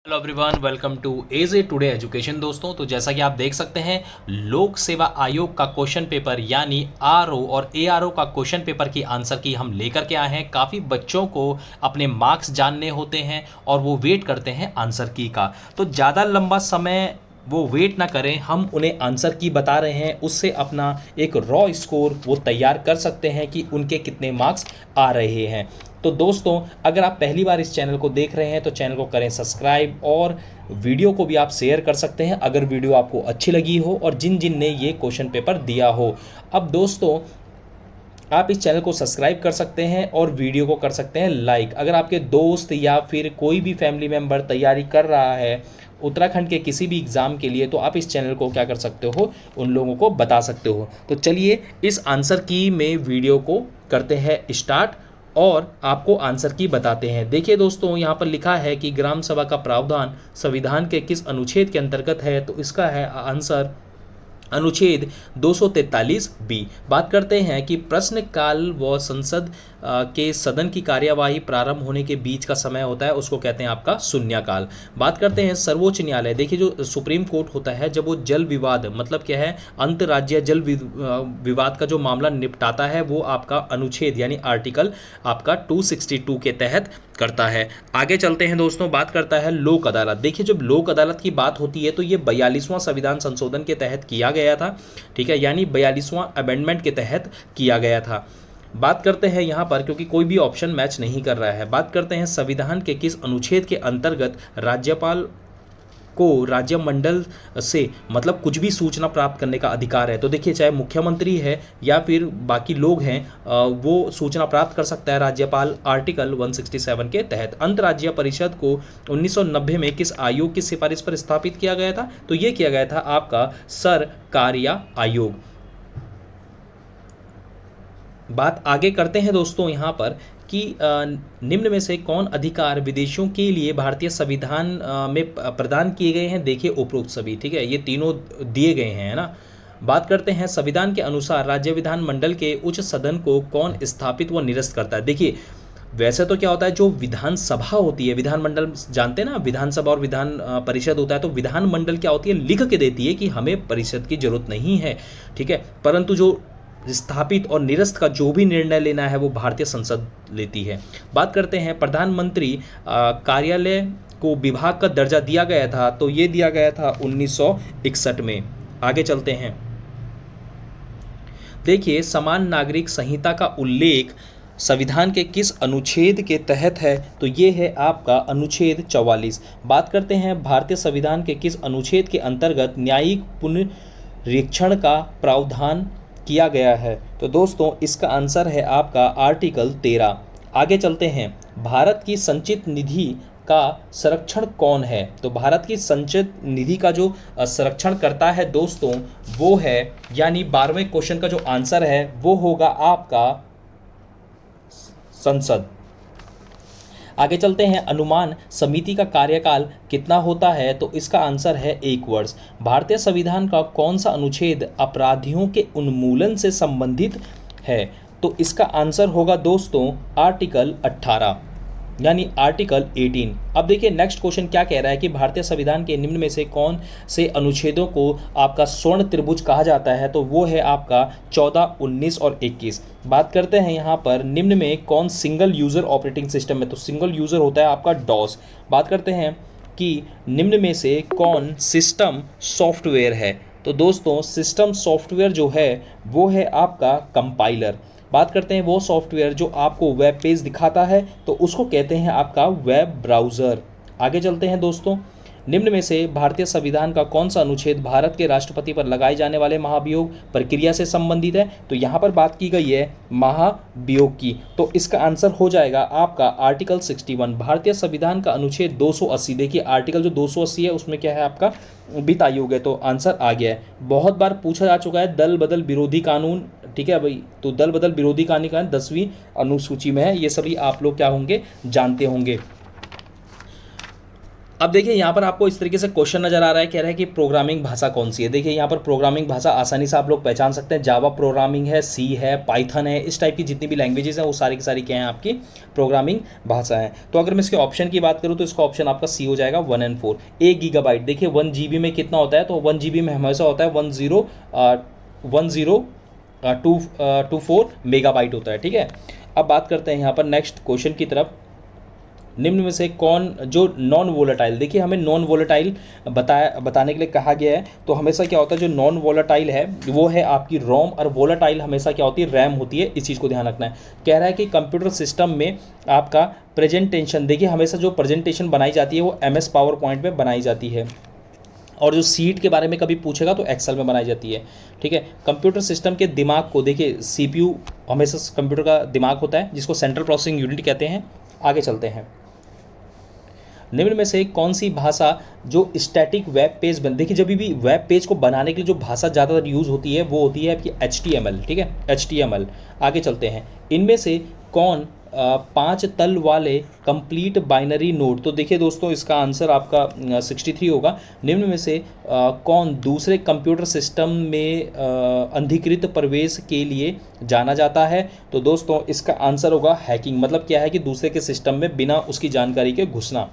Hello everyone, welcome to edge A today education. दोस्तों, तो जैसा कि आप देख सकते हैं, लोक सेवा आयोग का क्वेश्चन पेपर यानी आरओ और एआरओ का क्वेश्चन पेपर की आंसर की हम लेकर के आए हैं। काफ़ी बच्चों को अपने मार्क्स जानने होते हैं और वो वेट करते हैं आंसर की का। तो ज़्यादा लंबा समय वो वेट ना करें, हम उन्हें आंसर की बता रहे हैं, उससे अपना एक रॉ स्कोर वो तैयार कर सकते हैं कि उनके कितने मार्क्स आ रहे हैं। तो दोस्तों, अगर आप पहली बार इस चैनल को देख रहे हैं तो चैनल को करें सब्सक्राइब और वीडियो को भी आप शेयर कर सकते हैं अगर वीडियो आपको अच्छी लगी हो और जिन जिन ने ये क्वेश्चन पेपर दिया हो। अब दोस्तों, आप इस चैनल को सब्सक्राइब कर सकते हैं और वीडियो को कर सकते हैं लाइक। अगर आपके दोस्त या फिर कोई भी फैमिली मेम्बर तैयारी कर रहा है उत्तराखंड के किसी भी एग्ज़ाम के लिए, तो आप इस चैनल को क्या कर सकते हो, उन लोगों को बता सकते हो। तो चलिए इस आंसर की में वीडियो को करते हैं स्टार्ट और आपको आंसर की बताते हैं। देखिए दोस्तों, यहाँ पर लिखा है कि ग्राम सभा का प्रावधान संविधान के किस अनुच्छेद के अंतर्गत है, तो इसका है आंसर अनुच्छेद 243 बी। बात करते हैं कि प्रश्नकाल व संसद के सदन की कार्यवाही प्रारंभ होने के बीच का समय होता है, उसको कहते हैं आपका शून्यकाल। बात करते हैं सर्वोच्च न्यायालय। देखिए, जो सुप्रीम कोर्ट होता है, जब वो जल विवाद मतलब क्या है, अंतर्राज्यीय जल विवाद का जो मामला निपटाता है, वो आपका अनुच्छेद यानी आर्टिकल आपका 262 के तहत करता है। आगे चलते हैं दोस्तों, बात करता है लोक अदालत। देखिए, जब लोक अदालत की बात होती है तो ये 42वां संविधान संशोधन के तहत किया गया था, ठीक है, यानी 42वां अमेंडमेंट के तहत किया गया था। बात करते हैं यहाँ पर, क्योंकि कोई भी ऑप्शन मैच नहीं कर रहा है, बात करते हैं संविधान के किस अनुच्छेद के अंतर्गत राज्यपाल को राज्य मंडल से मतलब कुछ भी सूचना प्राप्त करने का अधिकार है। तो देखिए, चाहे मुख्यमंत्री है या फिर बाकी लोग हैं, वो सूचना प्राप्त कर सकता है राज्यपाल आर्टिकल 167 के तहत। अंतर्राज्यीय परिषद को 1990 में किस आयोग की सिफारिश पर स्थापित किया गया था, तो ये किया गया था आपका सरकारिया आयोग। बात आगे करते हैं दोस्तों यहाँ पर कि निम्न में से कौन अधिकार विदेशियों के लिए भारतीय संविधान में प्रदान किए गए हैं। देखिए, उपरोक्त सभी, ठीक है, ये तीनों दिए गए हैं, है ना। बात करते हैं संविधान के अनुसार राज्य विधान मंडल के उच्च सदन को कौन स्थापित व निरस्त करता है। देखिए, वैसे तो क्या होता है, जो विधानसभा होती है, विधानमंडल जानते हैं ना, विधानसभा और विधान परिषद होता है, तो विधानमंडल क्या होती है, लिख के देती है कि हमें परिषद की जरूरत नहीं है, ठीक है, परंतु जो स्थापित और निरस्त का जो भी निर्णय लेना है वो भारतीय संसद लेती है। बात करते हैं प्रधानमंत्री कार्यालय को विभाग का दर्जा दिया गया था, तो ये दिया गया था 1961 में। आगे चलते हैं, देखिए, समान नागरिक संहिता का उल्लेख संविधान के किस अनुच्छेद के तहत है, तो ये है आपका अनुच्छेद 44। बात करते हैं भारतीय संविधान के किस अनुच्छेद के अंतर्गत न्यायिक पुनरीक्षण का प्रावधान किया गया है, तो दोस्तों इसका आंसर है आपका आर्टिकल 13। आगे चलते हैं, भारत की संचित निधि का संरक्षण कौन है, तो भारत की संचित निधि का जो संरक्षण करता है दोस्तों, वो है यानी 12वें क्वेश्चन का जो आंसर है वो होगा आपका संसद। आगे चलते हैं, अनुमान समिति का कार्यकाल कितना होता है, तो इसका आंसर है 1 वर्ष। भारतीय संविधान का कौन सा अनुच्छेद अपराधियों के उन्मूलन से संबंधित है, तो इसका आंसर होगा दोस्तों आर्टिकल 18 यानी आर्टिकल 18। अब देखिए नेक्स्ट क्वेश्चन क्या कह रहा है कि भारतीय संविधान के निम्न में से कौन से अनुच्छेदों को आपका स्वर्ण त्रिभुज कहा जाता है, तो वो है आपका 14, 19 और 21। बात करते हैं यहाँ पर निम्न में कौन सिंगल यूज़र ऑपरेटिंग सिस्टम है, तो सिंगल यूज़र होता है आपका डॉस। बात करते हैं कि निम्न में से कौन सिस्टम सॉफ्टवेयर है, तो दोस्तों सिस्टम सॉफ्टवेयर जो है वो है आपका कंपाइलर। बात करते हैं वो सॉफ्टवेयर जो आपको वेब पेज दिखाता है, तो उसको कहते हैं आपका वेब ब्राउज़र। आगे चलते हैं दोस्तों, निम्न में से भारतीय संविधान का कौन सा अनुच्छेद भारत के राष्ट्रपति पर लगाए जाने वाले महाभियोग प्रक्रिया से संबंधित है, तो यहाँ पर बात की गई है महाभियोग की, तो इसका आंसर हो जाएगा आपका आर्टिकल 61। भारतीय संविधान का अनुच्छेद 280, देखिए आर्टिकल जो 280 है उसमें क्या है आपका वित्त आयोग है, तो आंसर आ गया है। बहुत बार पूछा जा चुका है दल बदल विरोधी कानून, ठीक है भाई, तो दल बदल विरोधी कानून का 10वीं अनुसूची में है, ये सभी आप लोग क्या होंगे जानते होंगे। अब देखिए यहाँ पर आपको इस तरीके से क्वेश्चन नजर आ रहा है, कह रहा है कि प्रोग्रामिंग भाषा कौन सी है। देखिए यहाँ पर प्रोग्रामिंग भाषा आसानी से आप लोग पहचान सकते हैं, जावा प्रोग्रामिंग है, सी है, पाइथन है, इस टाइप की जितनी भी लैंग्वेजेस हैं वो सारी की सारी क्या हैं आपकी प्रोग्रामिंग भाषा है। तो अगर मैं इसके ऑप्शन की बात करूँ तो इसका ऑप्शन आपका सी हो जाएगा 1 और 4। 1 GB, देखिए 1 GB में कितना होता है, तो 1 GB में हमेशा होता है 1024 मेगाबाइट होता है, ठीक है। अब बात करते हैं यहाँ पर नेक्स्ट क्वेश्चन की तरफ। निम्न में से कौन जो नॉन वोलेटाइल, देखिए हमें नॉन वोलेटाइल बताने के लिए कहा गया है, तो हमेशा क्या होता है जो नॉन वोलेटाइल है वो है आपकी रोम, और वोलेटाइल हमेशा क्या होती है रैम होती है, इस चीज़ को ध्यान रखना है। कह रहा है कि कंप्यूटर सिस्टम में आपका प्रेजेंटेशन, देखिए हमेशा जो प्रेजेंटेशन बनाई जाती है वो MS पावर पॉइंट में बनाई जाती है, और जो सीट के बारे में कभी पूछेगा तो एक्सेल में बनाई जाती है, ठीक है। कंप्यूटर सिस्टम के दिमाग को देखिए CPU हमेशा कंप्यूटर का दिमाग होता है जिसको सेंट्रल प्रोसेसिंग यूनिट कहते हैं। आगे चलते हैं। निम्न में से कौन सी भाषा जो स्टैटिक वेब पेज देखिए जब भी वेब पेज को बनाने के लिए जो भाषा ज़्यादातर यूज़ होती है वो होती है आपकी HTML, ठीक है, HTML। आगे चलते हैं। इनमें से कौन 5 तल वाले कंप्लीट बाइनरी नोड, तो देखिए दोस्तों इसका आंसर आपका 63 होगा। निम्न में से कौन दूसरे कंप्यूटर सिस्टम में अनधिकृत प्रवेश के लिए जाना जाता है, तो दोस्तों इसका आंसर होगा हैकिंग। मतलब क्या है कि दूसरे के सिस्टम में बिना उसकी जानकारी के घुसना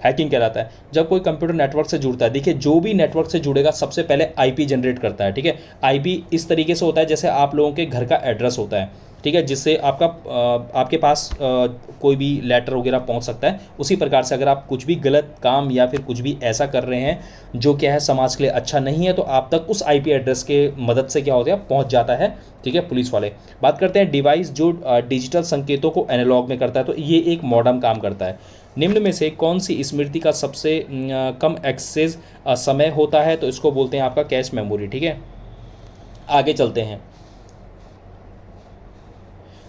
हैकिंग कहलाता है। जब कोई कंप्यूटर नेटवर्क से जुड़ता है, देखिए जो भी नेटवर्क से जुड़ेगा सबसे पहले IP जनरेट करता है, ठीक है। IP इस तरीके से होता है जैसे आप लोगों के घर का एड्रेस होता है, ठीक है, जिससे आपके पास कोई भी लेटर वगैरह पहुंच सकता है। उसी प्रकार से अगर आप कुछ भी गलत काम या फिर कुछ भी ऐसा कर रहे हैं जो क्या है समाज के लिए अच्छा नहीं है, तो आप तक उस IP एड्रेस के मदद से क्या होता है पहुंच जाता है, ठीक है, पुलिस वाले। बात करते हैं डिवाइस जो डिजिटल संकेतों को एनालॉग में करता है, तो ये एक मॉडर्न काम करता है। निम्न में से कौन सी स्मृति का सबसे कम एक्सेस समय होता है, तो इसको बोलते हैं आपका कैश मेमोरी, ठीक है। आगे चलते हैं।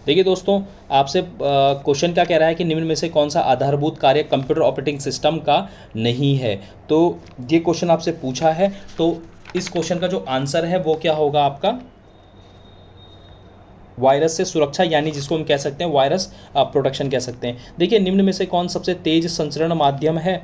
देखिए दोस्तों आपसे क्वेश्चन क्या कह रहा है कि निम्न में से कौन सा आधारभूत कार्य कंप्यूटर ऑपरेटिंग सिस्टम का नहीं है, तो ये क्वेश्चन आपसे पूछा है। तो इस क्वेश्चन का जो आंसर है वो क्या होगा आपका वायरस से सुरक्षा, यानी जिसको हम कह सकते हैं वायरस प्रोटेक्शन कह सकते हैं। देखिए निम्न में से कौन सबसे तेज संचरण माध्यम है,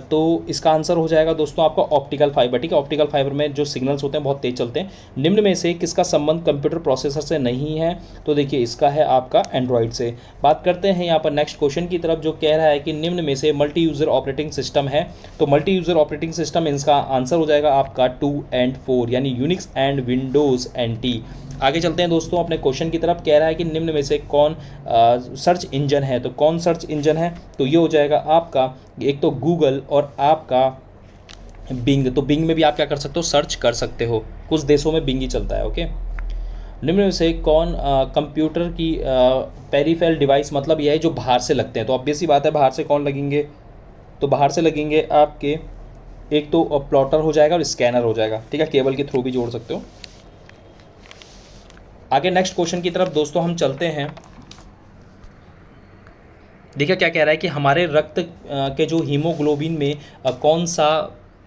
तो इसका आंसर हो जाएगा दोस्तों आपका ऑप्टिकल फाइबर, ठीक है। ऑप्टिकल फाइबर में जो सिग्नल्स होते हैं बहुत तेज चलते हैं। निम्न में से किसका संबंध कंप्यूटर प्रोसेसर से नहीं है, तो देखिए इसका है आपका एंड्रॉयड से। बात करते हैं यहाँ पर नेक्स्ट क्वेश्चन की तरफ, जो कह रहा है कि निम्न में से मल्टी यूज़र ऑपरेटिंग सिस्टम है, तो मल्टी यूज़र ऑपरेटिंग सिस्टम इसका आंसर हो जाएगा आपका 2 और 4, यानी यूनिक्स एंड विंडोज़ NT। आगे चलते हैं दोस्तों अपने क्वेश्चन की तरफ। कह रहा है कि निम्न में से कौन सर्च इंजन है, तो कौन सर्च इंजन है, तो ये हो जाएगा आपका एक तो गूगल और आपका बिंग। तो बिंग में भी आप क्या कर सकते हो सर्च कर सकते हो, कुछ देशों में बिंग ही चलता है, ओके। निम्न में से कौन कंप्यूटर की पेरिफेरल डिवाइस, मतलब यह है जो बाहर से लगते हैं, तो ऑब्वियस सी बात है बाहर से कौन लगेंगे, तो बाहर से लगेंगे आपके एक तो प्लॉटर हो जाएगा और स्कैनर हो जाएगा, ठीक है, केबल के थ्रू भी जोड़ सकते हो। आगे नेक्स्ट क्वेश्चन की तरफ दोस्तों हम चलते हैं। देखिए क्या कह रहा है कि हमारे रक्त के जो हीमोग्लोबिन में कौन सा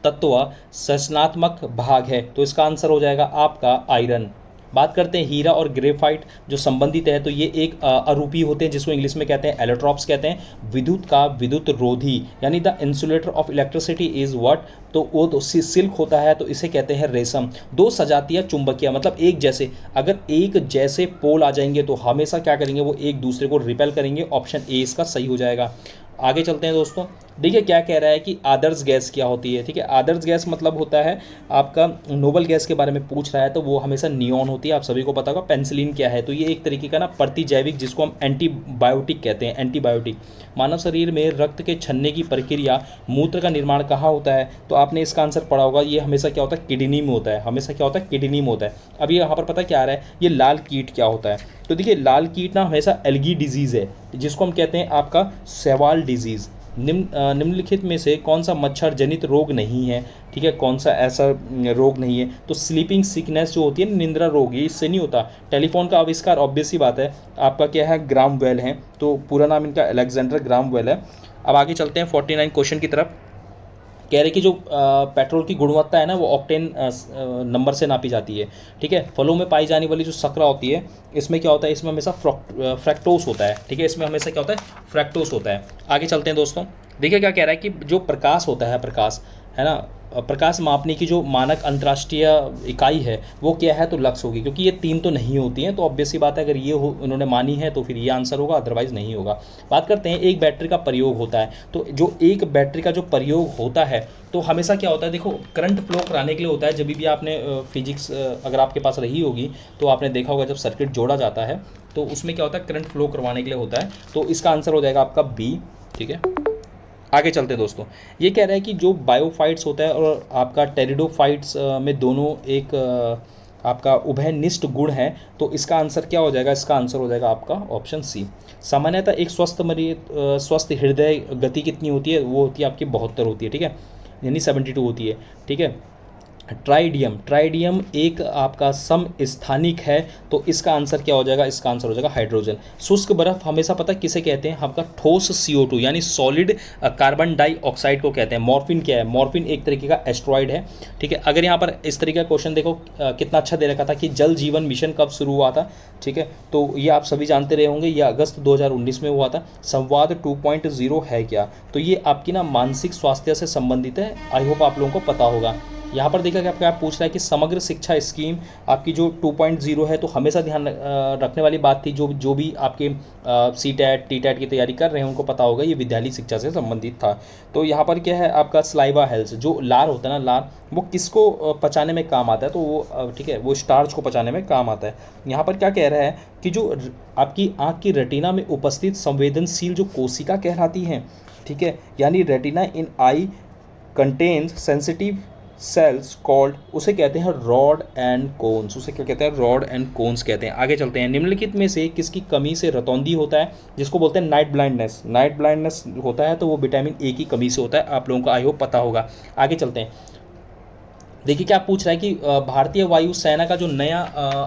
तत्व संरचनात्मक भाग है, तो इसका आंसर हो जाएगा आपका आयरन। बात करते हैं हीरा और ग्रेफाइट जो संबंधित है, तो ये एक अरूपी होते हैं जिसको इंग्लिश में कहते हैं एलोट्रॉप्स कहते हैं। विद्युत का विद्युत रोधी, यानी the insulator of electricity is what, तो वो तो सिल्क होता है, तो इसे कहते हैं रेशम। दो सजातीय चुंबकीय, मतलब एक जैसे, अगर एक जैसे पोल आ जाएंगे तो हमेशा क्या करेंगे वो एक दूसरे को रिपेल करेंगे। ऑप्शन ए इसका सही हो जाएगा। आगे चलते हैं दोस्तों। देखिए क्या कह रहा है कि आदर्श गैस क्या होती है, ठीक है। आदर्श गैस मतलब होता है आपका नोबल गैस के बारे में पूछ रहा है, तो वो हमेशा नियॉन होती है, आप सभी को पता होगा। पेंसिलिन क्या है, तो ये एक तरीके का ना प्रतिजैविक जिसको हम एंटीबायोटिक कहते हैं, एंटीबायोटिक। मानव शरीर में रक्त के छन्ने की प्रक्रिया मूत्र का निर्माण कहाँ होता है, तो आपने इसका आंसर पढ़ा होगा, ये हमेशा क्या होता है किडनी में होता है, हमेशा क्या होता है किडनी में होता है। अब ये यहाँ पर पता क्या आ रहा है, ये लाल कीट क्या होता है, तो देखिए लाल कीट ना हमेशा एल्गी डिजीज़ है जिसको हम कहते हैं आपका सेवाल डिजीज़। निम्नलिखित में से कौन सा मच्छर जनित रोग नहीं है, ठीक है, कौन सा ऐसा रोग नहीं है, तो स्लीपिंग सिकनेस जो होती है निंद्रा रोग, ये इससे नहीं होता। टेलीफोन का आविष्कार ऑब्वियस ही बात है आपका क्या है ग्राम बेल है, तो पूरा नाम इनका अलेक्जेंडर ग्राम बेल है। अब आगे चलते हैं 49 क्वेश्चन की तरफ। कह रहे कि जो पेट्रोल की गुणवत्ता है ना वो ऑक्टेन नंबर से नापी जाती है, ठीक है। फलों में पाई जाने वाली जो शर्करा होती है इसमें क्या होता है, इसमें हमेशा फ्रैक्टोस होता है, ठीक है, इसमें हमेशा क्या होता है फ्रैक्टोस होता है। आगे चलते हैं दोस्तों। देखिए क्या कह रहा है कि जो प्रकाश होता है, प्रकाश है ना, प्रकाश मापने की जो मानक अंतर्राष्ट्रीय इकाई है वो क्या है, तो लक्स होगी, क्योंकि ये तीन तो नहीं होती हैं, तो ऑब्वियस सी बात है अगर ये हो उन्होंने मानी है तो फिर ये आंसर होगा, अदरवाइज़ नहीं होगा। बात करते हैं एक बैटरी का प्रयोग होता है, तो जो एक बैटरी का जो प्रयोग होता है तो हमेशा क्या होता है, देखो करंट फ्लो कराने के लिए होता है। जब भी आपने फिजिक्स अगर आपके पास रही होगी तो आपने देखा होगा जब सर्किट जोड़ा जाता है तो उसमें क्या होता है, करंट फ्लो करवाने के लिए होता है। तो इसका आंसर हो जाएगा आपका बी। ठीक है, आगे चलते हैं दोस्तों। ये कह रहा है कि जो बायोफाइट्स होता है और आपका टेरिडोफाइट्स में दोनों एक आपका उभयनिष्ठ गुण है, तो इसका आंसर क्या हो जाएगा, इसका आंसर हो जाएगा आपका ऑप्शन सी। सामान्यतः एक स्वस्थ मरीज स्वस्थ हृदय गति कितनी होती है, वो होती है आपकी 72 होती है, ठीक है, यानी 72 होती है। ठीक है, ट्राइडियम, ट्राइडियम एक आपका सम स्थानिक है, तो इसका आंसर क्या हो जाएगा, इसका आंसर हो जाएगा हाइड्रोजन। शुष्क बर्फ हमेशा पता किसे कहते हैं, आपका ठोस CO2 यानी सॉलिड कार्बन डाइऑक्साइड को कहते हैं। मॉर्फिन क्या है, मॉर्फिन एक तरीके का एस्ट्रॉइड है। ठीक है, अगर यहाँ पर इस तरीके का क्वेश्चन देखो कितना अच्छा दे रखा था कि जल जीवन मिशन कब शुरू हुआ था। ठीक है, तो ये आप सभी जानते रहे होंगे, ये अगस्त 2019 में हुआ था। संवाद 2.0 है क्या, तो ये आपकी ना मानसिक स्वास्थ्य से संबंधित है, आई होप आप लोगों को पता होगा। यहाँ पर देखा कि आपका आप पूछ रहा है कि समग्र शिक्षा स्कीम आपकी जो 2.0 है, तो हमेशा ध्यान रखने वाली बात थी, जो भी आपके CTET TTET की तैयारी कर रहे हैं उनको पता होगा, ये विद्यालय शिक्षा से संबंधित था। तो यहाँ पर क्या है आपका स्लाइवा हेल्थ, जो लार होता है ना, लार वो किसको पचाने में काम आता है, तो वो ठीक है वो स्टार्च को पचाने में काम आता है। यहाँ पर क्या कह रहा है कि जो आपकी आँख की रेटिना में उपस्थित संवेदनशील जो कोशिका कहलाती हैं, ठीक है, यानी रेटिना इन आई कंटेन्स सेंसिटिव सेल्स कॉल्ड, उसे कहते हैं रॉड एंड कोन्स, उसे क्या कहते हैं, रॉड एंड कोन्स कहते हैं। आगे चलते हैं, निम्नलिखित में से किसकी कमी से रतौंधी होता है, जिसको बोलते हैं नाइट ब्लाइंडनेस, नाइट ब्लाइंडनेस होता है तो वो विटामिन ए की कमी से होता है, आप लोगों को आई होप पता होगा। आगे चलते हैं, देखिए क्या पूछ रहा है कि भारतीय वायुसेना का जो नया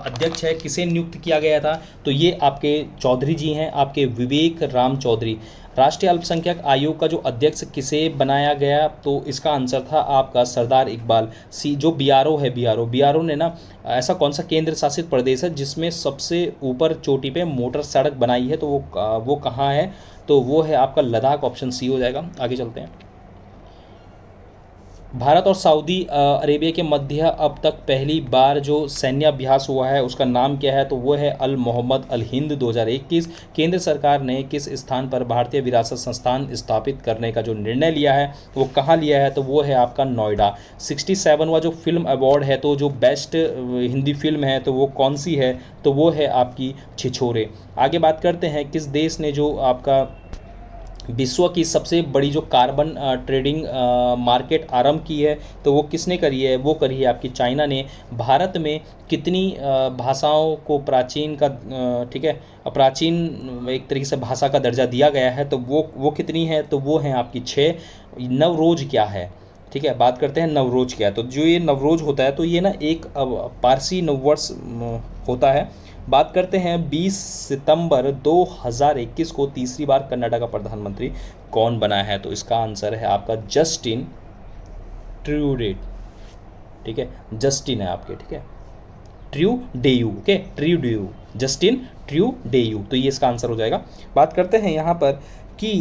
अध्यक्ष है किसे नियुक्त किया गया था, तो ये आपके चौधरी जी हैं, आपके विवेक राम चौधरी। राष्ट्रीय अल्पसंख्यक आयोग का जो अध्यक्ष किसे बनाया गया, तो इसका आंसर था आपका सरदार इकबाल। सी जो BRO है, BRO ने ना ऐसा कौन सा केंद्र शासित प्रदेश है जिसमें सबसे ऊपर चोटी पे मोटर सड़क बनाई है, तो वो कहाँ है, तो वो है आपका लद्दाख, ऑप्शन सी हो जाएगा। आगे चलते हैं, भारत और सऊदी अरेबिया के मध्य अब तक पहली बार जो सैन्य अभ्यास हुआ है उसका नाम क्या है, तो वो है अल मोहम्मद अल हिंद 2021। केंद्र सरकार ने किस स्थान पर भारतीय विरासत संस्थान स्थापित करने का जो निर्णय लिया है वो कहाँ लिया है, तो वो है आपका नोएडा। 67वां जो फिल्म अवार्ड है, तो जो बेस्ट हिंदी फिल्म है तो वो कौन सी है, तो वो है आपकी छिछोरे। आगे बात करते हैं, किस देश ने जो आपका विश्व की सबसे बड़ी जो कार्बन ट्रेडिंग मार्केट आरंभ की है, तो वो किसने करी है, वो करी है आपकी चाइना ने। भारत में कितनी भाषाओं को प्राचीन का ठीक है प्राचीन एक तरीके से भाषा का दर्जा दिया गया है, तो वो कितनी है, तो वो है आपकी 6। नवरोज क्या है, ठीक है, बात करते हैं नवरोज क्या है, तो जो ये नवरोज होता है तो ये ना एक पारसी नववर्ष होता है। बात करते हैं 20 सितंबर 2021 को तीसरी बार कनाडा का प्रधानमंत्री कौन बना है, तो इसका आंसर है आपका जस्टिन ट्रूडेट। ठीक है, जस्टिन है आपके, ठीक है, ट्रूडेयू, ओके, ट्रूडेयू, जस्टिन ट्रूडेयू, तो ये इसका आंसर हो जाएगा। बात करते हैं यहाँ पर कि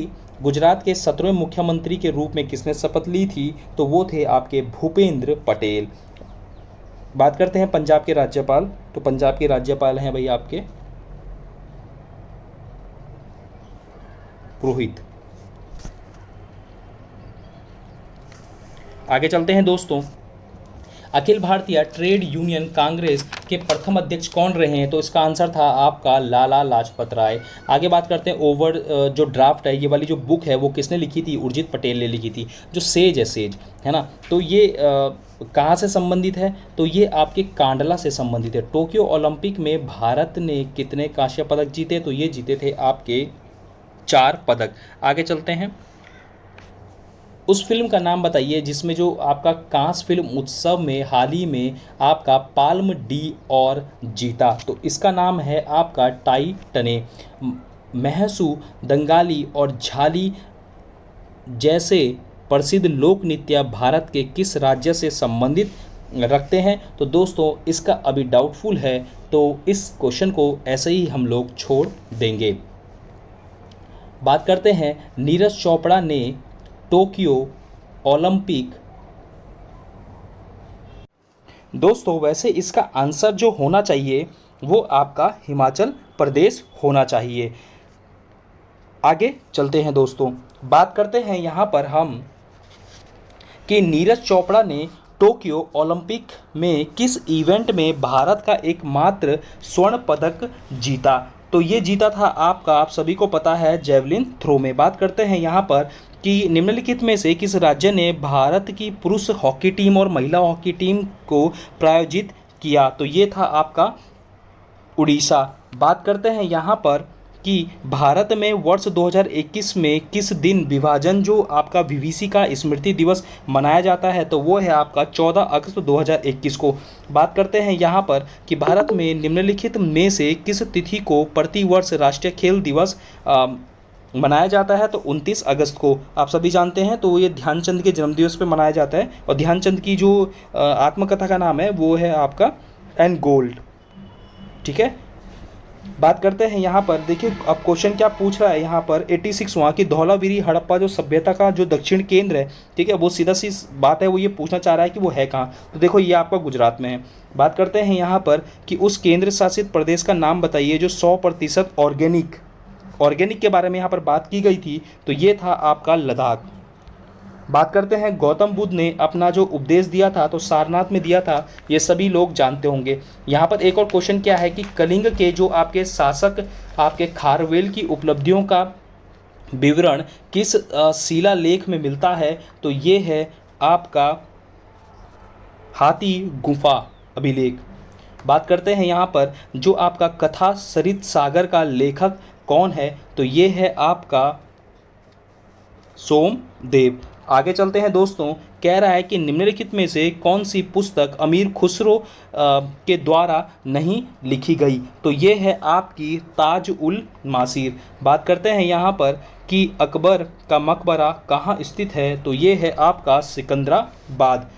गुजरात के 17वें मुख्यमंत्री के रूप में किसने शपथ ली थी, तो वो थे आपके भूपेंद्र पटेल। बात करते हैं पंजाब के राज्यपाल, तो पंजाब के राज्यपाल हैं भाई आपके पुरोहित। आगे चलते हैं दोस्तों, अखिल भारतीय ट्रेड यूनियन कांग्रेस के प्रथम अध्यक्ष कौन रहे हैं, तो इसका आंसर था आपका लाला लाजपत राय। आगे बात करते हैं ओवर जो ड्राफ्ट है, ये वाली जो बुक है वो किसने लिखी थी, उर्जित पटेल ने लिखी थी। जो सेज है, सेज है ना, तो ये कहाँ से संबंधित है, तो ये आपके कांडला से संबंधित है। टोक्यो ओलंपिक में भारत ने कितने कांस्य पदक जीते, तो ये जीते थे आपके 4 पदक। आगे चलते हैं, उस फिल्म का नाम बताइए जिसमें जो आपका कांस फिल्म उत्सव में हाल ही में आपका पाल्म डी और जीता, तो इसका नाम है आपका टाइटने। महसू, दंगाली और झाली जैसे प्रसिद्ध लोक नृत्य भारत के किस राज्य से संबंधित रखते हैं, तो दोस्तों इसका अभी डाउटफुल है, तो इस क्वेश्चन को ऐसे ही हम लोग छोड़ देंगे। बात करते हैं, नीरज चोपड़ा ने टोक्यो ओलंपिक। दोस्तों वैसे इसका आंसर जो होना चाहिए वो आपका हिमाचल प्रदेश होना चाहिए। आगे चलते हैं दोस्तों, बात करते हैं यहाँ पर हम कि नीरज चोपड़ा ने टोक्यो ओलंपिक में किस इवेंट में भारत का एकमात्र स्वर्ण पदक जीता। तो ये जीता था आपका, आप सभी को पता है, जेवलिन थ्रो में। बात करते हैं यहाँ पर कि निम्नलिखित में से किस राज्य ने भारत की पुरुष हॉकी टीम और महिला हॉकी टीम को प्रायोजित किया। तो ये था आपका उड़ीसा। बात करते हैं यहाँ पर कि भारत में वर्ष 2021 में किस दिन विभाजन जो आपका विभीषी का स्मृति दिवस मनाया जाता है। तो वो है आपका 14 अगस्त 2021 को। बात करते हैं यहाँ पर कि भारत में निम्नलिखित में से किस तिथि को प्रतिवर्ष राष्ट्रीय खेल दिवस मनाया जाता है। तो 29 अगस्त को आप सभी जानते हैं, तो ये ध्यानचंद के जन्मदिवस पे मनाया जाता है। और ध्यानचंद की जो आत्मकथा का नाम है वो है आपका एन गोल्ड। ठीक है, बात करते हैं यहाँ पर, देखिए अब क्वेश्चन क्या पूछ रहा है यहाँ पर 86वां कि धौलावीरी हड़प्पा जो सभ्यता का जो दक्षिण केंद्र है, ठीक है, वो सीधा सी बात है, वो ये पूछना चाह रहा है कि वो है कहाँ। तो देखो ये आपका गुजरात में है। बात करते हैं यहाँ पर कि उस केंद्र शासित प्रदेश का नाम बताइए जो 100% ऑर्गेनिक के बारे में यहाँ पर बात की गई थी। तो ये था आपका लद्दाख। बात करते हैं गौतम बुद्ध ने अपना जो उपदेश दिया था तो सारनाथ में दिया था, ये सभी लोग जानते होंगे। यहाँ पर एक और क्वेश्चन क्या है कि कलिंग के जो आपके शासक आपके खारवेल की उपलब्धियों का विवरण किस शिलालेख में मिलता है। तो ये है आपका हाथी गुफा अभिलेख। बात करते हैं यहाँ पर जो आपका कथा सरित सागर का लेखक कौन है। तो ये है आपका सोमदेव। आगे चलते हैं दोस्तों, कह रहा है कि निम्नलिखित में से कौन सी पुस्तक अमीर खुसरो के द्वारा नहीं लिखी गई। तो ये है आपकी ताज उल मासीर। बात करते हैं यहाँ पर कि अकबर का मकबरा कहाँ स्थित है। तो ये है आपका सिकंदराबाद।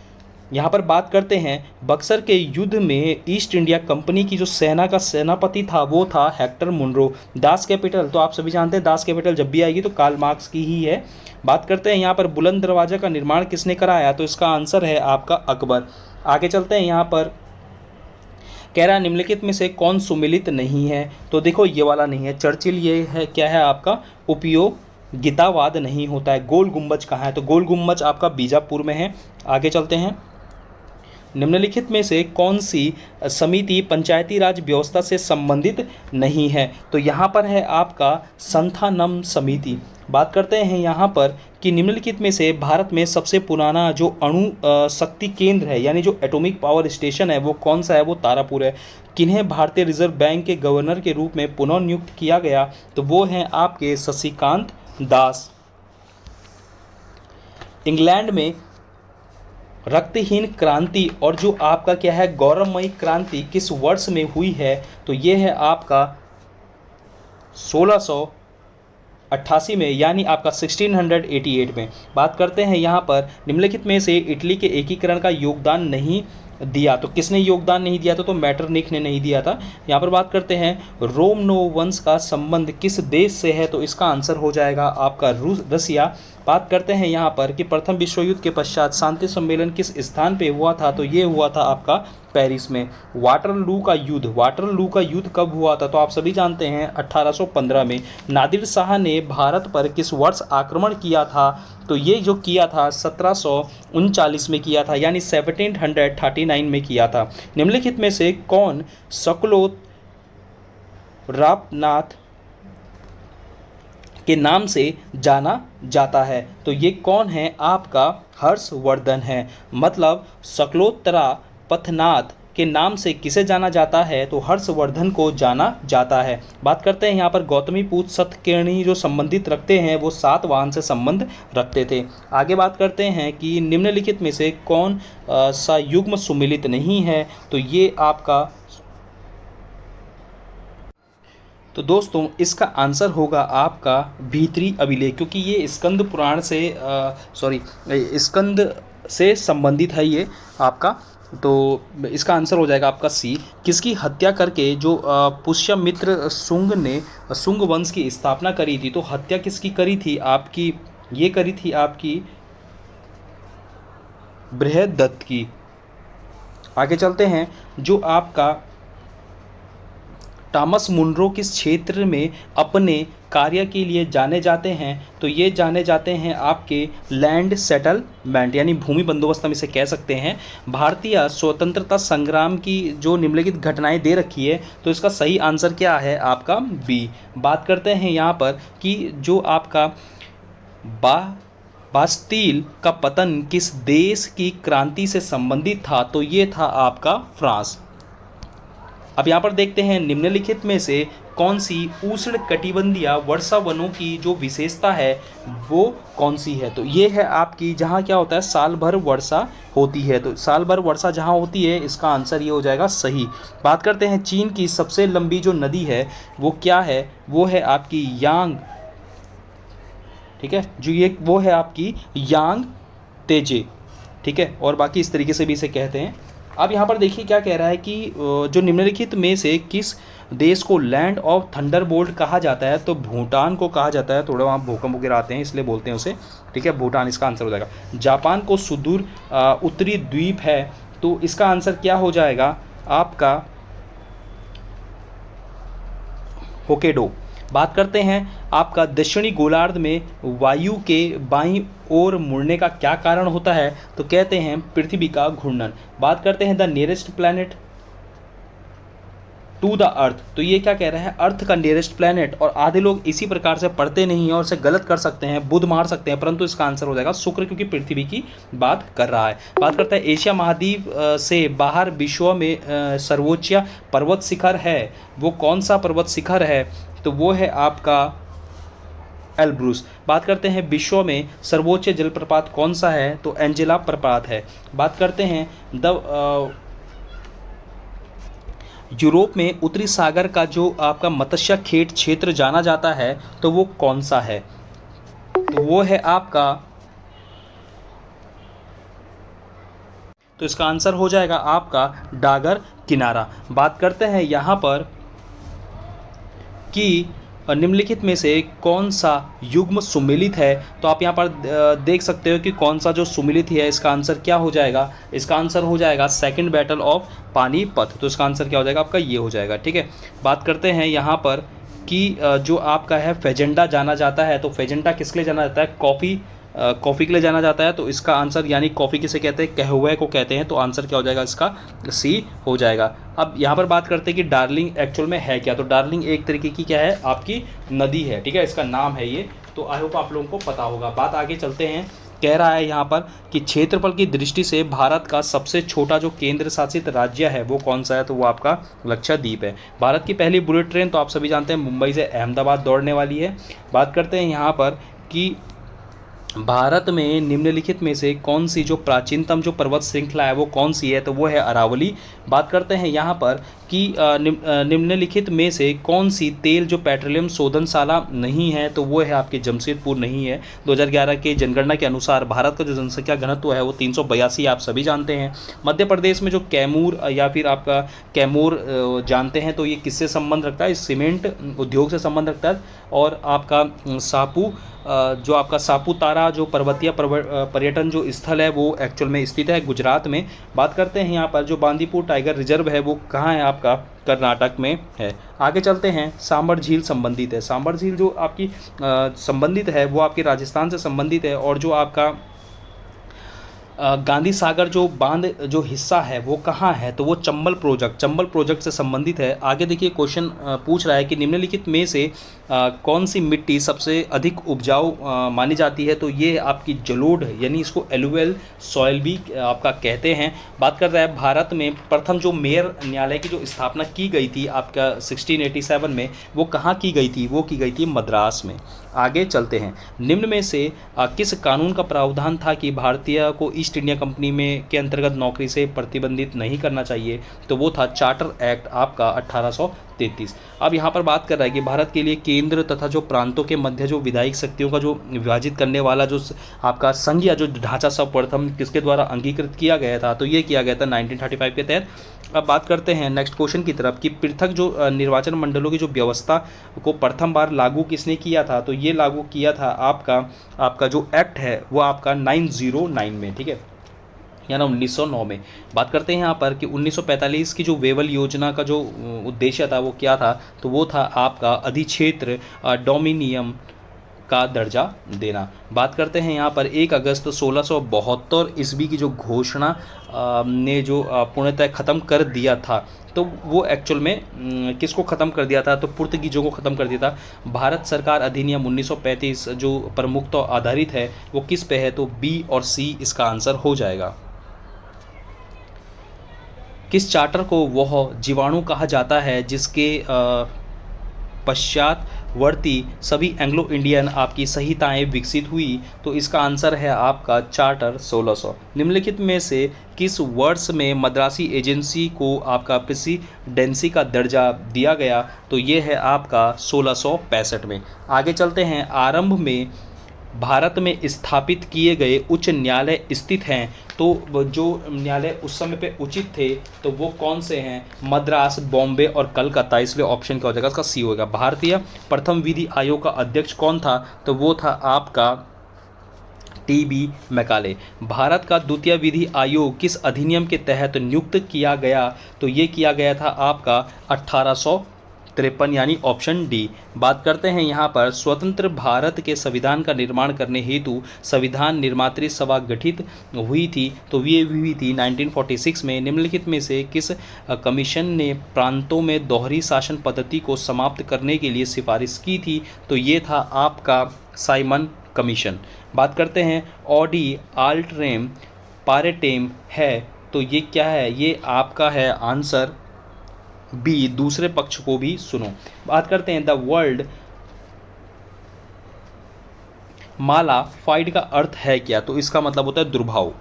यहाँ पर बात करते हैं बक्सर के युद्ध में ईस्ट इंडिया कंपनी की जो सेना का सेनापति था वो था हेक्टर मुनरो। दास कैपिटल, तो आप सभी जानते हैं दास कैपिटल जब भी आएगी तो कार्ल मार्क्स की ही है। बात करते हैं यहाँ पर बुलंद दरवाजा का निर्माण किसने कराया। तो इसका आंसर है आपका अकबर। आगे चलते हैं, यहाँ पर कह रहा है निम्नलिखित में से कौन सुमेलित नहीं है। तो देखो ये वाला नहीं है, चर्चिल ये है क्या है आपका उपयोगितावाद नहीं होता है। गोल गुम्बज कहाँ है। तो गोल गुम्बज आपका बीजापुर में है। आगे चलते हैं, निम्नलिखित में से कौन सी समिति पंचायती राज व्यवस्था से संबंधित नहीं है। तो यहाँ पर है आपका संथानम समिति। बात करते हैं यहाँ पर कि निम्नलिखित में से भारत में सबसे पुराना जो अणु शक्ति केंद्र है यानी जो एटॉमिक पावर स्टेशन है वो कौन सा है। वो तारापुर है। किन्हें भारतीय रिजर्व बैंक के गवर्नर के रूप में पुनः नियुक्त किया गया। तो वो हैं आपके शशिकांत दास। इंग्लैंड में रक्तहीन क्रांति और जो आपका क्या है गौरवमयी क्रांति किस वर्ष में हुई है। तो ये है आपका 1688 में, यानी आपका 1688 में। बात करते हैं यहाँ पर निम्नलिखित में से इटली के एकीकरण का योगदान नहीं दिया। तो किसने योगदान नहीं दिया था। तो मैटरनिख ने नहीं दिया था। यहाँ पर बात करते हैं रोमनो वंश का संबंध किस देश से है। तो इसका आंसर हो जाएगा आपका रसिया। बात करते हैं यहाँ पर कि प्रथम विश्व युद्ध के पश्चात शांति सम्मेलन किस स्थान पे हुआ था। तो ये हुआ था आपका पेरिस में। वाटरलू का युद्ध कब हुआ था। तो आप सभी जानते हैं 1815 में। नादिर शाह ने भारत पर किस वर्ष आक्रमण किया था। तो ये जो किया था 1739 में किया था, यानी 1739 में किया था। निम्नलिखित में से कौन सकलोत रापनाथ के नाम से जाना जाता है। तो ये कौन है आपका हर्षवर्धन है। मतलब सकलोत्तरा पथनाथ के नाम से किसे जाना जाता है। तो हर्षवर्धन को जाना जाता है। बात करते हैं यहाँ पर गौतमीपुत्र सतकेर्णी जो संबंधित रखते हैं वो सातवाहन से संबंध रखते थे। आगे बात करते हैं कि निम्नलिखित में से कौन सा युग्म सुमेलित नहीं है। तो ये आपका, तो दोस्तों इसका आंसर होगा आपका भीतरी अभिलेख, क्योंकि ये स्कंद पुराण से स्कंद से संबंधित है ये आपका। तो इसका आंसर हो जाएगा आपका सी। किसकी हत्या करके जो पुष्यमित्र शुंग ने शुंग वंश की स्थापना करी थी। तो हत्या किसकी करी थी आपकी ये करी थी आपकी बृहदत्त की। आगे चलते हैं, जो आपका टॉमस मुनरो किस क्षेत्र में अपने कार्य के लिए जाने जाते हैं, तो ये जाने जाते हैं आपके लैंड सेटलमेंट यानी भूमि बंदोबस्त हम इसे कह सकते हैं। भारतीय स्वतंत्रता संग्राम की जो निम्नलिखित घटनाएं दे रखी है, तो इसका सही आंसर क्या है आपका बी। बात करते हैं यहाँ पर कि जो आपका बास्टील का पतन किस देश की क्रांति से संबंधित था, तो ये था आपका फ्रांस। अब यहाँ पर देखते हैं निम्नलिखित में से कौन सी उष्ण कटिबंधीय वर्षा वनों की जो विशेषता है वो कौन सी है, तो ये है आपकी जहाँ क्या होता है साल भर वर्षा होती है। तो साल भर वर्षा जहाँ होती है, इसका आंसर ये हो जाएगा सही। बात करते हैं चीन की सबसे लंबी जो नदी है वो क्या है, वो है आपकी यांग, ठीक है, जो ये वो है आपकी यांग तेजे, ठीक है, और बाकी इस तरीके से भी इसे कहते हैं। अब यहाँ पर देखिए क्या कह रहा है कि जो निम्नलिखित में से किस देश को लैंड ऑफ थंडरबोल्ट कहा जाता है, तो भूटान को कहा जाता है। थोड़ा वहाँ भूकंप वगैरह आते हैं इसलिए बोलते हैं उसे, ठीक है, भूटान इसका आंसर हो जाएगा। जापान को सुदूर उत्तरी द्वीप है, तो इसका आंसर क्या हो जाएगा आपका होकेडो। बात करते हैं आपका दक्षिणी गोलार्ध में वायु के बाईं ओर मुड़ने का क्या कारण होता है, तो कहते हैं पृथ्वी का घूर्णन। बात करते हैं the nearest planet to the Earth, तो ये क्या कह रहा है अर्थ का नियरेस्ट प्लैनेट, और आधे लोग इसी प्रकार से पढ़ते नहीं हैं और इसे गलत कर सकते हैं, बुध मार सकते हैं, परंतु इसका आंसर हो जाएगा शुक्र, क्योंकि पृथ्वी की बात कर रहा है। बात करता है एशिया महाद्वीप से बाहर विश्व में सर्वोच्च पर्वत शिखर है, वो कौन सा पर्वत शिखर है, तो वो है आपका एल्ब्रूस। बात करते हैं विश्व में सर्वोच्च जलप्रपात कौन सा है, तो एंजेला प्रपात है। बात करते हैं यूरोप में उत्तरी सागर का जो आपका मत्स्य खेत क्षेत्र जाना जाता है, तो वो कौन सा है, तो वो है आपका, तो इसका आंसर हो जाएगा आपका डागर किनारा। बात करते हैं यहाँ पर कि निम्नलिखित में से कौन सा युग्म सुमेलित है, तो आप यहाँ पर देख सकते हो कि कौन सा जो सुमेलित है, इसका आंसर क्या हो जाएगा, इसका आंसर हो जाएगा सेकंड बैटल ऑफ पानीपत, तो इसका आंसर क्या हो जाएगा आपका ये हो जाएगा, ठीक है। बात करते हैं यहाँ पर कि जो आपका है फेजेंडा जाना जाता है, तो फेजेंडा किसके लिए जाना जाता है, कॉफ़ी के लिए जाना जाता है, तो इसका आंसर यानी कॉफ़ी किसे कहते हैं, कहवे को कहते हैं, तो आंसर क्या हो जाएगा इसका सी हो जाएगा। अब यहाँ पर बात करते हैं कि डार्लिंग एक्चुअल में है क्या, तो डार्लिंग एक तरीके की क्या है आपकी नदी है, ठीक है, इसका नाम है ये, तो आई होप आप लोगों को पता होगा। बात आगे चलते हैं, कह रहा है यहाँ पर कि क्षेत्रफल की दृष्टि से भारत का सबसे छोटा जो केंद्र शासित राज्य है वो कौन सा है, तो वो आपका लक्षद्वीप है। भारत की पहली बुलेट ट्रेन तो आप सभी जानते हैं मुंबई से अहमदाबाद दौड़ने वाली है। बात करते हैं यहाँ पर कि भारत में निम्नलिखित में से कौन सी जो प्राचीनतम जो पर्वत श्रृंखला है वो कौन सी है, तो वो है अरावली। बात करते हैं यहाँ पर कि निम्नलिखित में से कौन सी तेल जो पेट्रोलियम शोधनशाला नहीं है, तो वो है आपके जमशेदपुर नहीं है। 2011 के जनगणना के अनुसार भारत का जो जनसंख्या घनत्व है वो 382 आप सभी जानते हैं। मध्य प्रदेश में जो कैमूर या फिर आपका कैमूर जानते हैं, तो ये किससे संबंध रखता है, सीमेंट उद्योग से संबंध रखता है। और आपका जो आपका सापुतारा जो पर्वतीय पर्यटन जो स्थल है वो एक्चुअल में स्थित है गुजरात में। बात करते हैं यहाँ पर जो बांदीपुर टाइगर रिजर्व है वो कहाँ है आपका, कर्नाटक में है। आगे चलते हैं, सांबर झील संबंधित है, सांबर झील जो आपकी संबंधित है वो आपके राजस्थान से संबंधित है। और जो आपका गांधी सागर जो बांध जो हिस्सा है वो कहाँ है, तो वो चंबल प्रोजेक्ट से संबंधित है। आगे देखिए क्वेश्चन पूछ रहा है कि निम्नलिखित में से कौन सी मिट्टी सबसे अधिक उपजाऊ मानी जाती है, तो ये आपकी जलोढ़ यानी इसको एलुवियल सॉइल भी आपका कहते हैं। बात कर रहा है भारत में प्रथम जो मेयर न्यायालय की जो स्थापना की गई थी आपका 1687 में, वो कहाँ की गई थी, वो की गई थी मद्रास में। आगे चलते हैं, निम्न में से किस कानून का प्रावधान था कि भारतीय को ईस्ट इंडिया कंपनी में के अंतर्गत नौकरी से प्रतिबंधित नहीं करना चाहिए, तो वो था चार्टर एक्ट आपका 1853। 33। अब यहाँ पर बात कर रहा है कि भारत के लिए केंद्र तथा जो प्रांतों के मध्य जो विधायिक शक्तियों का जो विभाजित करने वाला जो आपका संघीय जो ढांचा सर्वप्रथम किसके द्वारा अंगीकृत किया गया था, तो ये किया गया था 1935 के तहत। अब बात करते हैं नेक्स्ट क्वेश्चन की तरफ कि पृथक जो निर्वाचन मंडलों की जो व्यवस्था को प्रथम बार लागू किसने किया था, तो ये लागू किया था आपका जो एक्ट है वो आपका 909 में, ठीक है, यानी 1909 में। बात करते हैं यहाँ पर कि 1945 की जो वेवल योजना का जो उद्देश्य था वो क्या था, तो वो था आपका अधिक्षेत्र डोमिनियम का दर्जा देना। बात करते हैं यहाँ पर 1 अगस्त 1672 ईस्वी की जो घोषणा ने जो पूर्णतः ख़त्म कर दिया था, तो वो एक्चुअल में किसको ख़त्म कर दिया था, तो पुर्तगीजों को ख़त्म कर दिया था। भारत सरकार अधिनियम 1935 जो प्रमुखता आधारित है वो किस पे है, तो बी और सी इसका आंसर हो जाएगा। किस चार्टर को वह जीवाणु कहा जाता है जिसके पश्चातवर्ती सभी एंग्लो इंडियन आपकी संहिताएं विकसित हुई, तो इसका आंसर है आपका चार्टर 1600। निम्नलिखित में से किस वर्ष में मद्रासी एजेंसी को आपका प्रेसिडेंसी का दर्जा दिया गया, तो ये है आपका 1665 में। आगे चलते हैं, आरंभ में भारत में स्थापित किए गए उच्च न्यायालय स्थित हैं, तो जो न्यायालय उस समय पे उचित थे तो वो कौन से हैं, मद्रास, बॉम्बे और कलकत्ता। इसलिए ऑप्शन क्या हो जाएगा, इसका सी होगा। भारतीय प्रथम विधि आयोग का अध्यक्ष कौन था, तो वो था आपका टी.बी. मैकाले। भारत का द्वितीय विधि आयोग किस अधिनियम के तहत नियुक्त किया गया, तो ये किया गया था आपका 1853 यानी ऑप्शन डी। बात करते हैं यहाँ पर स्वतंत्र भारत के संविधान का निर्माण करने हेतु संविधान निर्मात्री सभा गठित हुई थी, तो ये हुई थी 1946 में। निम्नलिखित में से किस कमीशन ने प्रांतों में दोहरी शासन पद्धति को समाप्त करने के लिए सिफारिश की थी, तो ये था आपका साइमन कमीशन। बात करते हैं ऑडी आल्ट्रेम पारेटेम है, तो ये क्या है, ये आपका है आंसर बी, दूसरे पक्ष को भी सुनो। बात करते हैं द वर्ल्ड माला फाइड का अर्थ है क्या, तो इसका मतलब होता है दुर्भाव।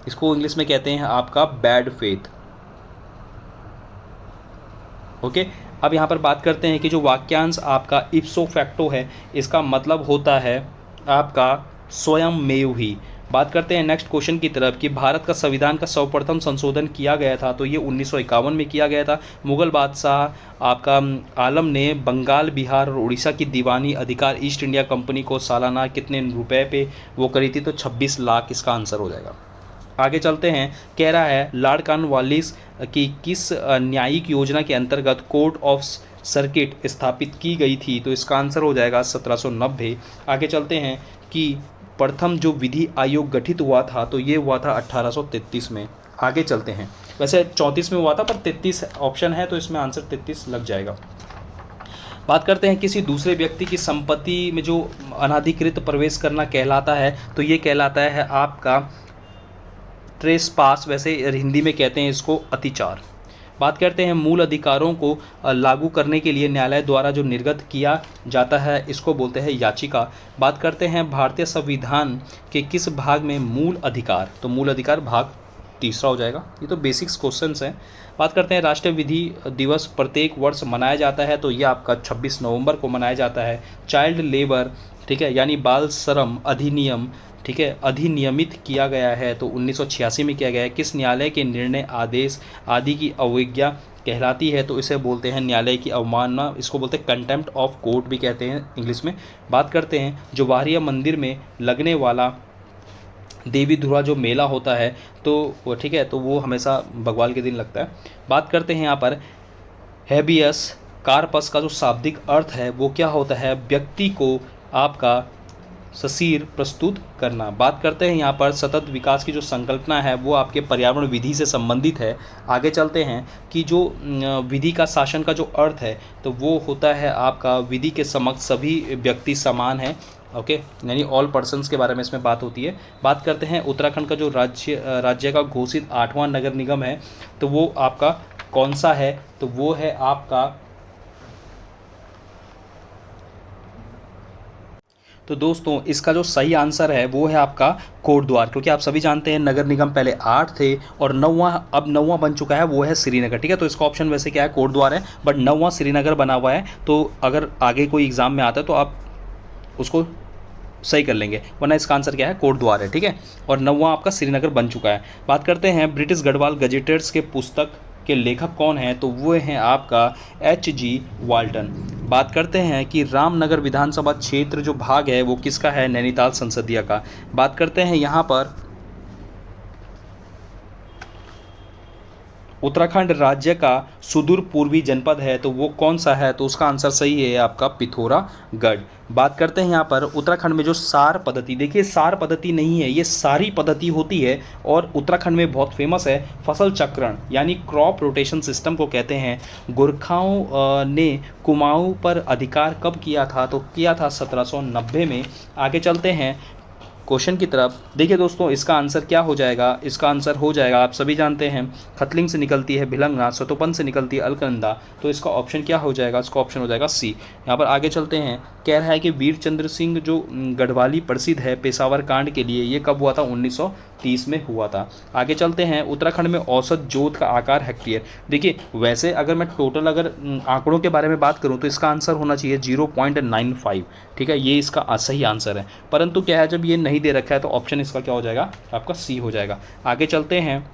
इसको इंग्लिश में कहते हैं आपका बैड फेथ। ओके, अब यहाँ पर बात करते हैं कि जो वाक्यांश आपका इप्सो फैक्टो है, इसका मतलब होता है आपका स्वयं मेव ही। बात करते हैं नेक्स्ट क्वेश्चन की तरफ कि भारत का संविधान का सर्वप्रथम संशोधन किया गया था, तो ये 1951 में किया गया था। मुगल बादशाह आपका आलम ने बंगाल, बिहार और उड़ीसा की दीवानी अधिकार ईस्ट इंडिया कंपनी को सालाना कितने रुपए पे वो करी थी, तो 26 लाख इसका आंसर हो जाएगा। आगे चलते हैं, कह रहा है लॉर्ड कॉर्नवालिस की किस न्यायिक योजना के अंतर्गत कोर्ट ऑफ सर्किट स्थापित की गई थी, तो इसका आंसर हो जाएगा 1790। आगे चलते हैं कि प्रथम जो विधि आयोग गठित हुआ था, तो ये हुआ था 1833 में। आगे चलते हैं, वैसे 34 में हुआ था पर 33 ऑप्शन है तो इसमें आंसर 33 लग जाएगा। बात करते हैं किसी दूसरे व्यक्ति की संपत्ति में जो अनाधिकृत प्रवेश करना कहलाता है, तो ये कहलाता है आपका ट्रेसपास, वैसे हिंदी में कहते हैं इसको अतिचार। बात करते हैं मूल अधिकारों को लागू करने के लिए न्यायालय द्वारा जो निर्गत किया जाता है, इसको बोलते हैं याचिका। बात करते हैं भारतीय संविधान के किस भाग में मूल अधिकार, तो मूल अधिकार भाग तीसरा हो जाएगा। ये तो बेसिक्स क्वेश्चंस हैं। बात करते हैं राष्ट्रीय विधि दिवस प्रत्येक वर्ष मनाया जाता है, तो ये आपका 26 नवंबर को मनाया जाता है। चाइल्ड लेबर, ठीक है, यानी बाल श्रम अधिनियम, ठीक है, अधिनियमित किया गया है, तो 1986 में किया गया है। किस न्यायालय के निर्णय, आदेश आदि की अवज्ञा कहलाती है, तो इसे बोलते हैं न्यायालय की अवमानना, इसको बोलते हैं कंटेम्प्ट ऑफ कोर्ट भी कहते हैं इंग्लिश में। बात करते हैं जो वारिया मंदिर में लगने वाला देवी धुरा जो मेला होता है, तो ठीक है, तो वो हमेशा भगवाल के दिन लगता है। बात करते हैं यहाँ पर हैबियस कार्पस का जो शाब्दिक अर्थ है वो क्या होता है, व्यक्ति को आपका ससीर प्रस्तुत करना। बात करते हैं यहाँ पर सतत विकास की जो संकल्पना है वो आपके पर्यावरण विधि से संबंधित है। आगे चलते हैं कि जो विधि का शासन का जो अर्थ है, तो वो होता है आपका विधि के समक्ष सभी व्यक्ति समान हैं। ओके, यानी ऑल पर्सन्स के बारे में इसमें बात होती है। बात करते हैं उत्तराखंड का जो राज्य का घोषित 8वां नगर निगम है, तो वो आपका कौन सा है, तो वो है आपका, तो दोस्तों इसका जो सही आंसर है वो है आपका कोटद्वार, क्योंकि आप सभी जानते हैं नगर निगम पहले 8 थे और 9वां अब 9वां बन चुका है, वो है श्रीनगर। ठीक है, तो इसका ऑप्शन वैसे क्या है, कोटद्वार है, बट 9वां श्रीनगर बना हुआ है। तो अगर आगे कोई एग्ज़ाम में आता है तो आप उसको सही कर लेंगे, वरना इसका आंसर क्या है, कोटद्वार है। ठीक है, और 9वां आपका श्रीनगर बन चुका है। बात करते हैं ब्रिटिश गढ़वाल गजेटर्स के पुस्तक के लेखक कौन हैं, तो वो हैं आपका H.G. वाल्टन। बात करते हैं कि रामनगर विधानसभा क्षेत्र जो भाग है वो किसका है, नैनीताल संसदीय का। बात करते हैं यहाँ पर उत्तराखंड राज्य का सुदूर पूर्वी जनपद है तो वो कौन सा है, तो उसका आंसर सही है आपका पिथौरागढ़। बात करते हैं यहाँ पर उत्तराखंड में जो सार पद्धति, देखिए सार पद्धति नहीं है, ये सारी पद्धति होती है और उत्तराखंड में बहुत फेमस है। फसल चक्रण यानी क्रॉप रोटेशन सिस्टम को कहते हैं। गोरखाओं ने कुमाऊं पर अधिकार कब किया था, तो किया था 1790 में। आगे चलते हैं क्वेश्चन की तरफ। देखिए दोस्तों इसका आंसर क्या हो जाएगा, इसका आंसर हो जाएगा, आप सभी जानते हैं खतलिंग से निकलती है भिलंगना, सतोपन से निकलती है अलकनंदा, तो इसका ऑप्शन क्या हो जाएगा, इसका ऑप्शन हो जाएगा सी। यहाँ पर आगे चलते हैं, कह रहा है कि वीर चंद्र सिंह जो गढ़वाली प्रसिद्ध है पेशावर कांड के लिए, ये कब हुआ था, 1930 में हुआ था। आगे चलते हैं, उत्तराखंड में औसत जोत का आकार हेक्टेयर। देखिए वैसे अगर मैं टोटल अगर आंकड़ों के बारे में बात करूं तो इसका आंसर होना चाहिए 0.95। ठीक है, ये इसका सही आंसर है, परंतु क्या है जब ये नहीं दे रखा है तो ऑप्शन इसका क्या हो जाएगा, आपका सी हो जाएगा। आगे चलते हैं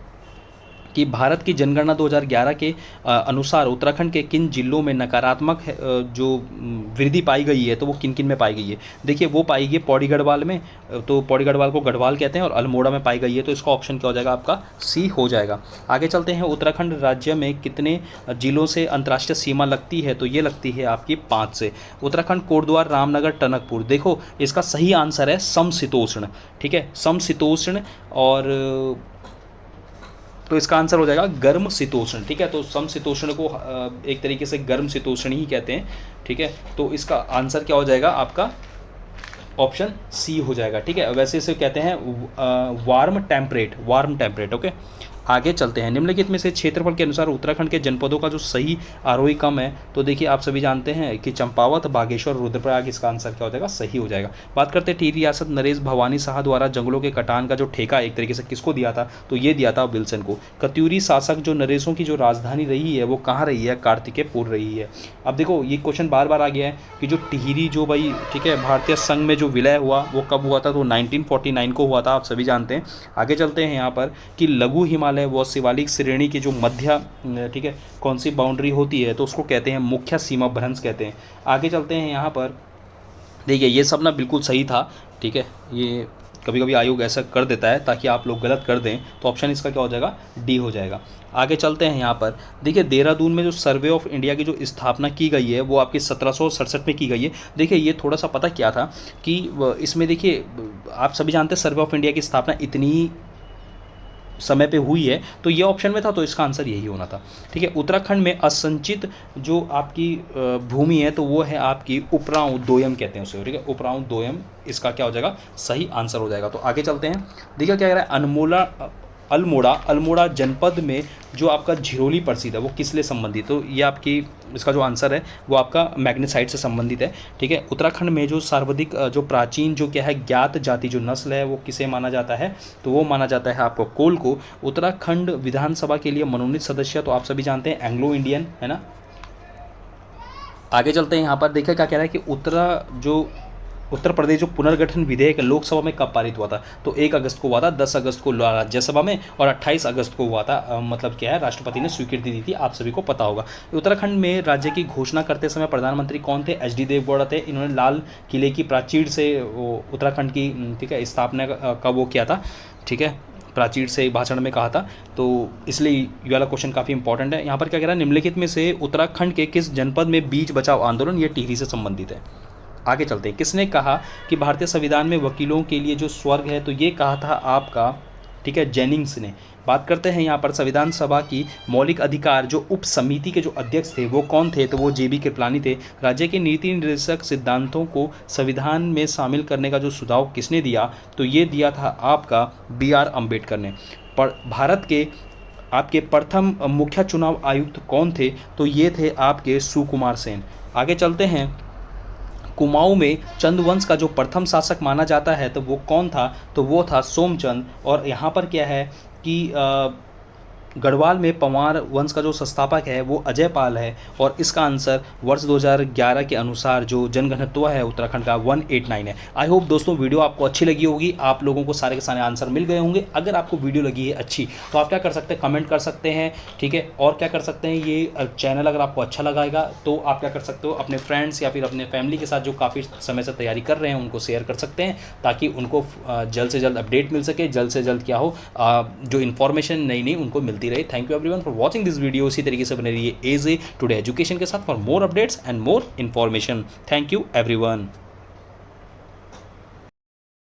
कि भारत की जनगणना 2011 के अनुसार उत्तराखंड के किन जिलों में नकारात्मक जो वृद्धि पाई गई है, तो वो किन किन में पाई गई है। देखिए वो पाई गई पौड़ी गढ़वाल में, तो पौड़ी गढ़वाल को गढ़वाल कहते हैं, और अल्मोड़ा में पाई गई है, तो इसका ऑप्शन क्या हो जाएगा, आपका सी हो जाएगा। आगे चलते हैं, उत्तराखंड राज्य में कितने जिलों से अंतर्राष्ट्रीय सीमा लगती है, तो ये लगती है आपकी 5 से। उत्तराखंड कोटद्वार रामनगर टनकपुर, देखो इसका सही आंसर है समशीतोष्ण। ठीक है, समशीतोष्ण, और तो इसका आंसर हो जाएगा गर्म शीतोष्ण। ठीक है, तो समशीतोष्ण को एक तरीके से गर्म शीतोष्ण ही कहते हैं। ठीक है, तो इसका आंसर क्या हो जाएगा, आपका ऑप्शन सी हो जाएगा। ठीक है, वैसे इसे कहते हैं वार्म टेम्परेट। ओके, आगे चलते हैं, निम्नलिखित में से क्षेत्रफल के अनुसार उत्तराखंड के जनपदों का जो सही आरोही कम है, तो देखिए आप सभी जानते हैं कि चंपावत, बागेश्वर, रुद्रप्रयाग, इसका आंसर क्या हो जाएगा, सही हो जाएगा। बात करते हैं टिहरी रियासत नरेश भवानी शाह द्वारा जंगलों के कटान का जो ठेका एक तरीके से किसको दिया था, तो ये दिया था विल्सन को। कत्यूरी शासक जो नरेशों की जो राजधानी रही है वो कहाँ रही है, कार्तिकेयपुर रही है। अब देखो ये क्वेश्चन बार बार आ गया है कि जो टिहरी जो भाई, ठीक है, भारतीय संघ में जो विलय हुआ वो कब हुआ था, तो 1949 को हुआ था, आप सभी जानते हैं। आगे चलते हैं यहाँ पर कि लघु हिमालय व शिवालिक श्रेणी की जो मध्य, ठीक है, कौन सी बाउंड्री होती है, तो उसको कहते हैं मुख्य सीमा भ्रंश कहते हैं। आगे चलते हैं यहाँ पर, देखिए ये सब ना बिल्कुल सही था। ठीक है, ये कभी कभी आयोग ऐसा कर देता है ताकि आप लोग गलत कर दें, तो ऑप्शन इसका क्या हो जाएगा, डी हो जाएगा। आगे चलते हैं यहाँ पर, देखिए देहरादून में जो सर्वे ऑफ इंडिया की जो स्थापना की गई है वो आपकी 1767 में की गई है। देखिए ये थोड़ा सा पता क्या था कि इसमें देखिए आप सभी जानते हैं सर्वे ऑफ इंडिया की स्थापना इतनी समय पे हुई है, तो ये ऑप्शन में था, तो इसका आंसर यही होना था। ठीक है, उत्तराखंड में असंचित जो आपकी भूमि है तो वो है आपकी उपरांव दोयम कहते हैं उसे। ठीक है, उपरांव दोयम, इसका क्या हो जाएगा, सही आंसर हो जाएगा। तो आगे चलते हैं, देखिए क्या कह रहा है, अल्मोड़ा जनपद में जो आपका झिरोली प्रसिद्ध है वो किस लिए संबंधित, तो ये आपकी इसका जो आंसर है वो आपका मैग्नेसाइट से संबंधित है। ठीक है, उत्तराखंड में जो सर्वाधिक जो प्राचीन जो क्या है ज्ञात जाति जो नस्ल है वो किसे माना जाता है, तो वो माना जाता है आपको कोल को। उत्तराखंड विधानसभा के लिए मनोनीत सदस्य तो आप सभी जानते हैं एंग्लो इंडियन, है ना। आगे चलते हैं, यहाँ पर देखिए क्या कह रहा है कि उत्तर प्रदेश जो पुनर्गठन विधेयक लोकसभा में कब पारित हुआ था, तो 1 अगस्त को हुआ था, 10 अगस्त को राज्यसभा में, और 28 अगस्त को हुआ था। मतलब क्या है, राष्ट्रपति ने स्वीकृति दी थी, आप सभी को पता होगा। उत्तराखंड में राज्य की घोषणा करते समय प्रधानमंत्री कौन थे, एच.डी. देवगौड़ा थे। इन्होंने लाल किले की प्राचीर से उत्तराखंड की, ठीक है, स्थापना का वो किया था। ठीक है, प्राचीर से भाषण में कहा था, तो इसलिए ये वाला क्वेश्चन काफ़ी इंपॉर्टेंट है। यहाँ पर क्या कह रहा है, निम्नलिखित में से उत्तराखंड के किस जनपद में बीज बचाओ आंदोलन, ये टिहरी से संबंधित है। आगे चलते हैं, किसने कहा कि भारतीय संविधान में वकीलों के लिए जो स्वर्ग है, तो ये कहा था आपका, ठीक है, जेनिंग्स ने। बात करते हैं यहाँ पर संविधान सभा की मौलिक अधिकार जो उप समिति के जो अध्यक्ष थे वो कौन थे, तो वो जे.बी. कृपलानी थे। राज्य के नीति निर्देशक सिद्धांतों को संविधान में शामिल करने का जो सुझाव किसने दिया, तो ये दिया था आपका बी.आर. अम्बेडकर ने। भारत के आपके प्रथम मुख्य चुनाव आयुक्त कौन थे, तो ये थे आपके सुकुमार सेन। आगे चलते हैं, कुमाऊं में चंद्रवंश का जो प्रथम शासक माना जाता है तो वो कौन था, तो वो था सोमचंद। और यहाँ पर क्या है कि गढ़वाल में पंवार वंश का जो संस्थापक है वो अजय पाल है। और इसका आंसर वर्ष 2011 के अनुसार जो जनघनत्व है उत्तराखंड का 189 है। आई होप दोस्तों वीडियो आपको अच्छी लगी होगी, आप लोगों को सारे के सारे आंसर मिल गए होंगे। अगर आपको वीडियो लगी है अच्छी तो आप क्या कर सकते हैं, कमेंट कर सकते हैं, ठीक है। और क्या कर सकते हैं, ये चैनल अगर आपको अच्छा लगाएगा तो आप क्या कर सकते हो, अपने फ्रेंड्स या फिर अपने फैमिली के साथ जो काफ़ी समय से तैयारी कर रहे हैं उनको शेयर कर सकते हैं, ताकि उनको जल्द से जल्द अपडेट मिल सके, जल्द से जल्द क्या हो जो इन्फॉर्मेशन नई नई उनको मिलती रहे। Thank you everyone for watching this video. इसी तरीके से बने रहिए एजे टुडे एजुकेशन के साथ for more updates and more information. Thank you everyone.